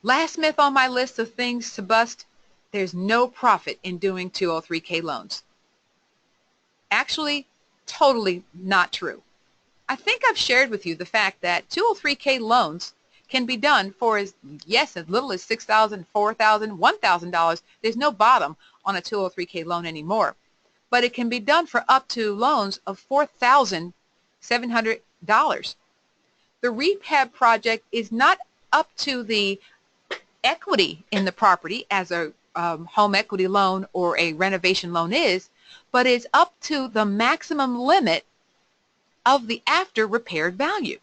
Last myth on my list of things to bust: there's no profit in doing 203K loans. Actually, totally not true. I think I've shared with you the fact that 203K loans can be done for as little as $6,000, $4,000, $1,000. There's no bottom on a 203K loan anymore. But it can be done for up to loans of $4,700. The Rehab project is not up to the equity in the property as a home equity loan or a renovation loan is, but is up to the maximum limit of the after repaired value.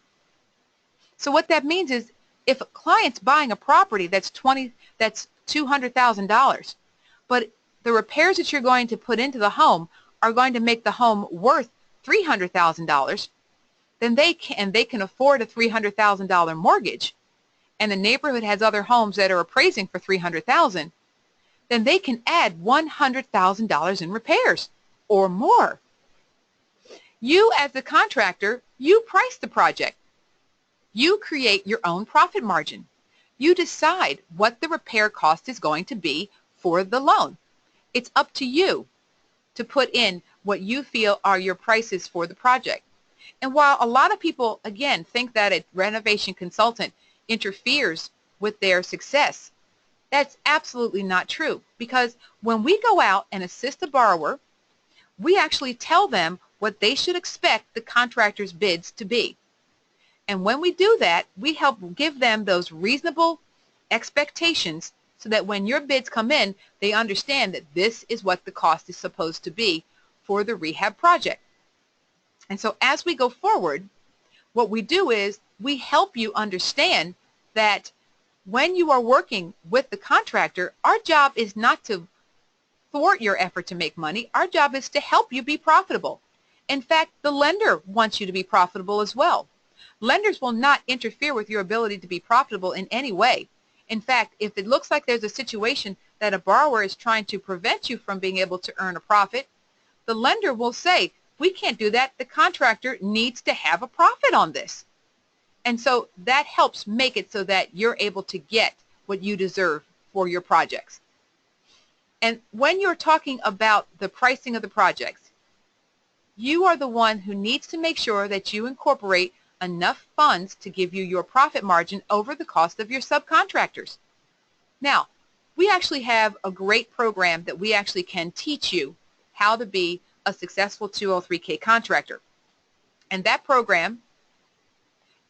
So what that means is, if a client's buying a property that's $200,000, but the repairs that you're going to put into the home are going to make the home worth $300,000, then they can afford a $300,000 mortgage, and the neighborhood has other homes that are appraising for $300,000, then they can add $100,000 in repairs or more. You, as the contractor, you price the project. You create your own profit margin. You decide what the repair cost is going to be for the loan. It's up to you to put in what you feel are your prices for the project. And while a lot of people, again, think that a renovation consultant interferes with their success, that's absolutely not true. Because when we go out and assist a borrower, we actually tell them what they should expect the contractor's bids to be. And when we do that, we help give them those reasonable expectations so that when your bids come in, they understand that this is what the cost is supposed to be for the rehab project. And so as we go forward, what we do is we help you understand that when you are working with the contractor, our job is not to thwart your effort to make money. Our job is to help you be profitable. In fact, the lender wants you to be profitable as well. Lenders will not interfere with your ability to be profitable in any way. In fact, if it looks like there's a situation that a borrower is trying to prevent you from being able to earn a profit, the lender will say, we can't do that. The contractor needs to have a profit on this. And so that helps make it so that you're able to get what you deserve for your projects. And when you're talking about the pricing of the projects, you are the one who needs to make sure that you incorporate enough funds to give you your profit margin over the cost of your subcontractors. Now, we actually have a great program that we actually can teach you how to be a successful 203K contractor. And that program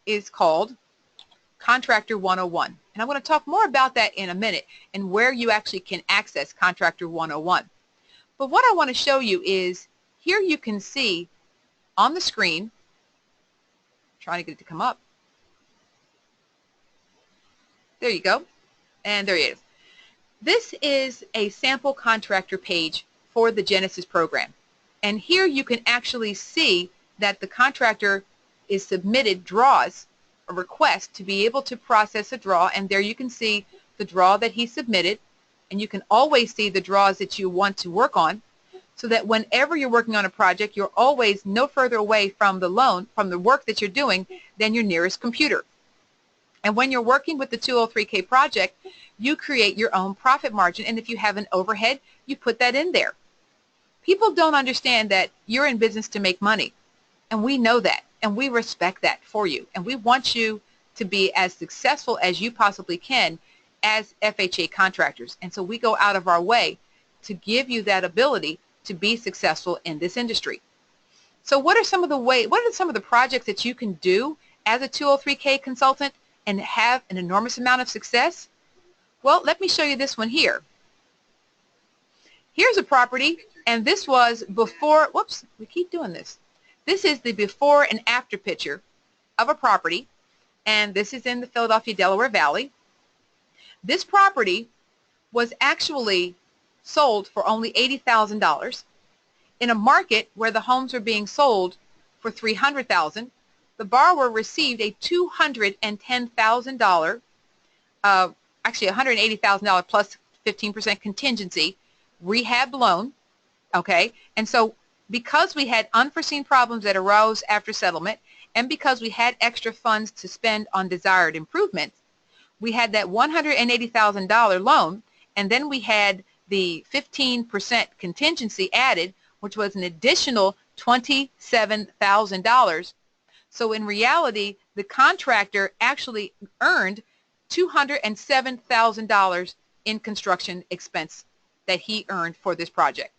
is called Contractor 101. And I'm going to talk more about that in a minute and where you actually can access Contractor 101. But what I want to show you is here you can see on the screen, trying to get it to come up. There you go. And there it is. This is a sample contractor page for the Genesis program. And here you can actually see that the contractor is submitted draws, a request to be able to process a draw, and there you can see the draw that he submitted, and you can always see the draws that you want to work on, so that whenever you're working on a project, you're always no further away from the loan, from the work that you're doing, than your nearest computer. And when you're working with the 203K project, you create your own profit margin, and if you have an overhead, you put that in there. People don't understand that you're in business to make money, and we know that, and we respect that for you, and we want you to be as successful as you possibly can as FHA contractors. And so we go out of our way to give you that ability to be successful in this industry. So what are some of the projects that you can do as a 203K consultant and have an enormous amount of success? Well, let me show you this one here. Here's a property, and this was before, whoops, we keep doing this. This is the before and after picture of a property, and this is in the Philadelphia, Delaware Valley. This property was actually sold for only $80,000 in a market where the homes were being sold for $300,000. The borrower received a $210,000, actually $180,000 plus 15% contingency rehab loan. Okay, and so because we had unforeseen problems that arose after settlement, and because we had extra funds to spend on desired improvements, we had that $180,000 loan, and then we had the 15% contingency added, which was an additional $27,000. So in reality, the contractor actually earned $207,000 in construction expense that he earned for this project,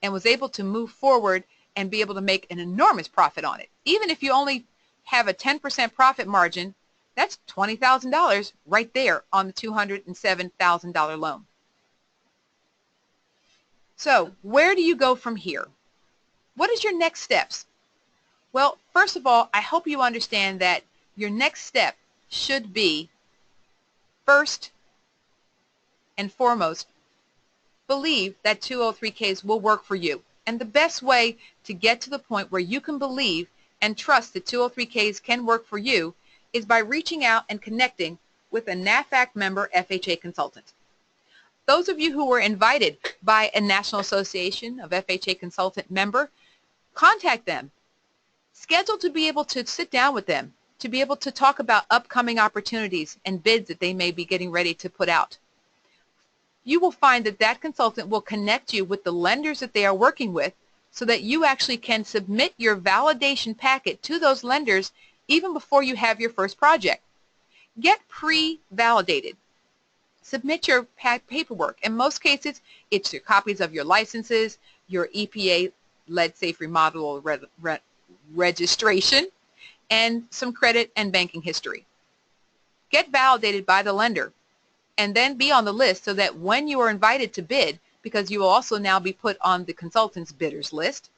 and was able to move forward and be able to make an enormous profit on it. Even if you only have a 10% profit margin, that's $20,000 right there on the $207,000 loan. So where do you go from here? What is your next steps? Well, first of all, I hope you understand that your next step should be, first and foremost, believe that 203Ks will work for you. And the best way to get to the point where you can believe and trust that 203Ks can work for you is by reaching out and connecting with a NAFAC member FHA consultant. Those of you who were invited by a National Association of FHA consultant member, contact them. Schedule to be able to sit down with them, to be able to talk about upcoming opportunities and bids that they may be getting ready to put out. You will find that that consultant will connect you with the lenders that they are working with, so that you actually can submit your validation packet to those lenders even before you have your first project. Get pre-validated. Submit your paperwork. In most cases, it's your copies of your licenses, your EPA lead safe remodel registration, and some credit and banking history. Get validated by the lender and then be on the list so that when you are invited to bid, because you will also now be put on the consultant's bidders list,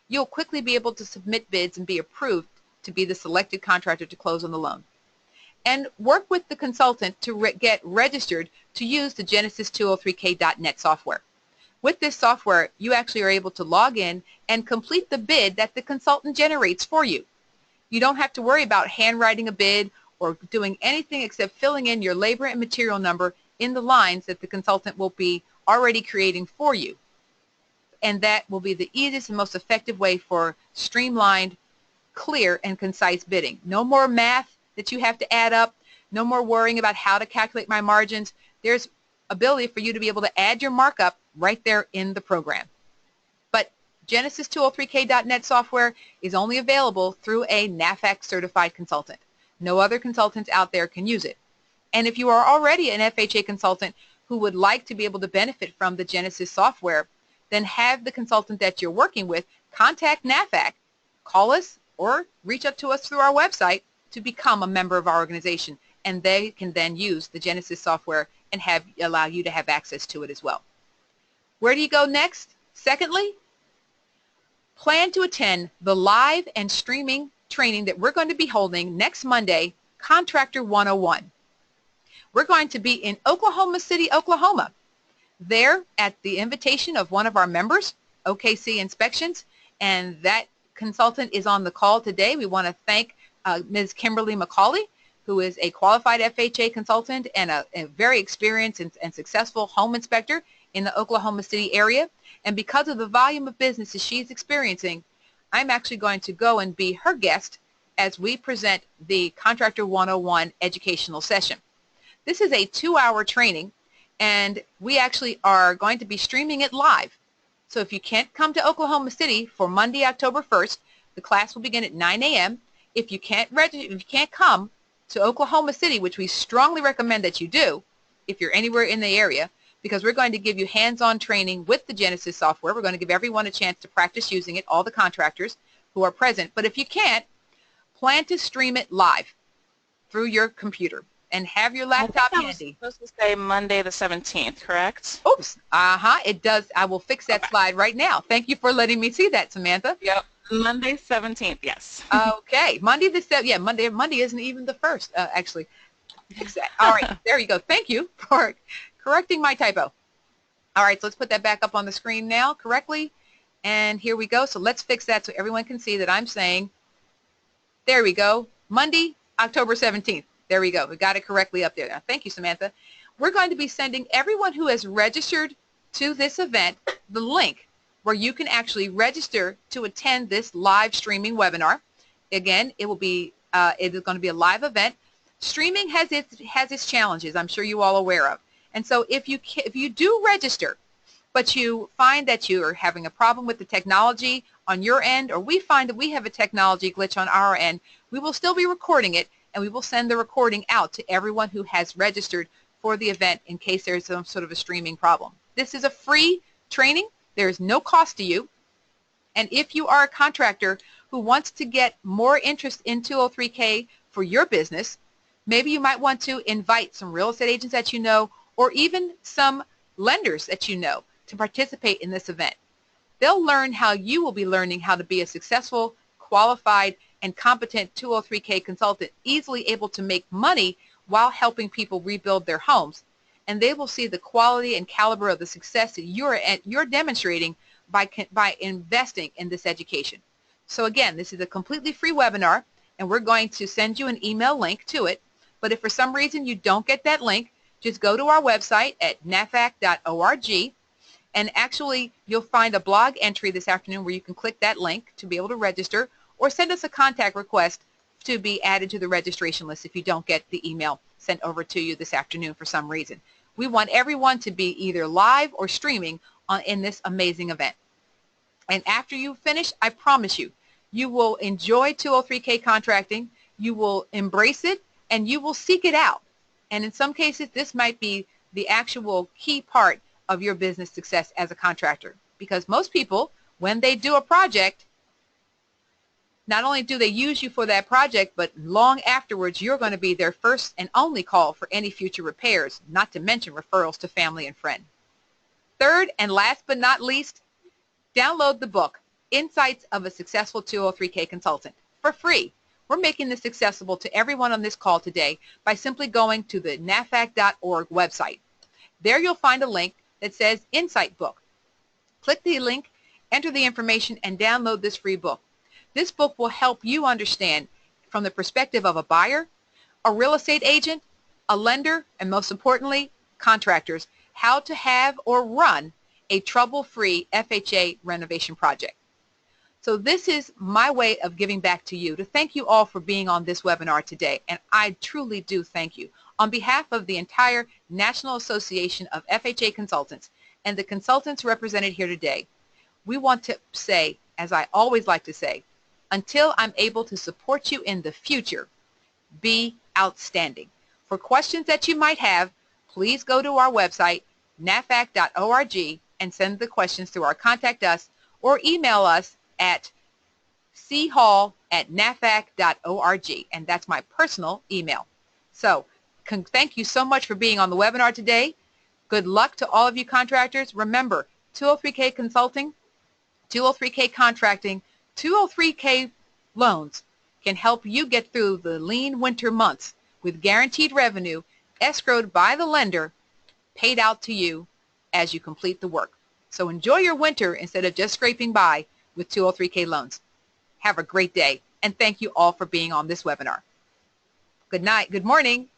you'll quickly be able to submit bids and be approved to be the selected contractor to close on the loan. And work with the consultant to get registered to use the Genesis203k.net software. With this software, you actually are able to log in and complete the bid that the consultant generates for you. You don't have to worry about handwriting a bid or doing anything except filling in your labor and material number in the lines that the consultant will be already creating for you. And that will be the easiest and most effective way for streamlined, clear, and concise bidding. No more math that you have to add up, no more worrying about how to calculate my margins. There's ability for you to be able to add your markup right there in the program. But Genesis203k.net software is only available through a NAFAC certified consultant. No other consultants out there can use it. And if you are already an FHA consultant who would like to be able to benefit from the Genesis software, then have the consultant that you're working with contact NAFAC, call us, or reach out to us through our website to become a member of our organization, and they can then use the Genesis software and allow you to have access to it as well. Where do you go next? Secondly, plan to attend the live and streaming training that we're going to be holding next Monday, Contractor 101. We're going to be in Oklahoma City, Oklahoma. There, at the invitation of one of our members, OKC Inspections, and that consultant is on the call today. We want to thank Ms. Kimberly McCauley, who is a qualified FHA consultant and a very experienced and successful home inspector in the Oklahoma City area. And because of the volume of business that she's experiencing, I'm actually going to go and be her guest as we present the Contractor 101 educational session. This is a 2-hour training, and we actually are going to be streaming it live. So if you can't come to Oklahoma City for Monday, October 1st, the class will begin at 9 a.m. If you can't come to Oklahoma City, which we strongly recommend that you do if you're anywhere in the area, because we're going to give you hands-on training with the Genesis software. We're going to give everyone a chance to practice using it, all the contractors who are present. But if you can't, plan to stream it live through your computer and have your laptop handy. I think I was supposed to say Monday the 17th, correct? Oops. It does. I will fix that slide right now. Thank you for letting me see that, Samantha. Yep. Monday 17th, yes. Okay. Monday the 7th. Yeah, Monday isn't even the 1st, actually. Fix that. All right. There you go. Thank you for correcting my typo. All right. So let's put that back up on the screen now correctly. And here we go. So let's fix that so everyone can see that I'm saying, there we go, Monday, October 17th. There we go. We got it correctly up there. Now, thank you, Samantha. We're going to be sending everyone who has registered to this event the link where you can actually register to attend this live streaming webinar. Again, it is going to be a live event. Streaming has its challenges, I'm sure you all are aware of. And so if you do register, but you find that you are having a problem with the technology on your end, or we find that we have a technology glitch on our end, we will still be recording it, and we will send the recording out to everyone who has registered for the event in case there's some sort of a streaming problem. This is a free training. There is no cost to you. And if you are a contractor who wants to get more interest in 203K for your business, maybe you might want to invite some real estate agents that you know, or even some lenders that you know, to participate in this event. They'll learn how you will be learning how to be a successful, qualified, and competent 203K consultant, easily able to make money while helping people rebuild their homes. And they will see the quality and caliber of the success that you're demonstrating by investing in this education. So again, this is a completely free webinar, and we're going to send you an email link to it. But if for some reason you don't get that link, just go to our website at nafac.org, and actually you'll find a blog entry this afternoon where you can click that link to be able to register, or send us a contact request to be added to the registration list if you don't get the email sent over to you this afternoon for some reason. We want everyone to be either live or streaming in this amazing event. And after you finish, I promise you, you will enjoy 203K contracting, you will embrace it, and you will seek it out. And in some cases, this might be the actual key part of your business success as a contractor. Because most people, when they do a project, Not only do they use you for that project, but long afterwards, you're going to be their first and only call for any future repairs, not to mention referrals to family and friend. Third, and last but not least, download the book, Insights of a Successful 203K Consultant, for free. We're making this accessible to everyone on this call today by simply going to the nafac.org website. There you'll find a link that says Insight Book. Click the link, enter the information, and download this free book. This book will help you understand from the perspective of a buyer, a real estate agent, a lender, and most importantly, contractors, how to have or run a trouble-free FHA renovation project. So this is my way of giving back to you, to thank you all for being on this webinar today, and I truly do thank you. On behalf of the entire National Association of FHA Consultants and the consultants represented here today, we want to say, as I always like to say, until I'm able to support you in the future, be outstanding. For questions that you might have, please go to our website, nafac.org, and send the questions to our Contact Us or email us at chall@nafac.org, and that's my personal email. So thank you so much for being on the webinar today. Good luck to all of you contractors. Remember, 203K Consulting, 203K Contracting, 203K Loans can help you get through the lean winter months with guaranteed revenue escrowed by the lender paid out to you as you complete the work. So enjoy your winter instead of just scraping by with 203K Loans. Have a great day, and thank you all for being on this webinar. Good night. Good morning.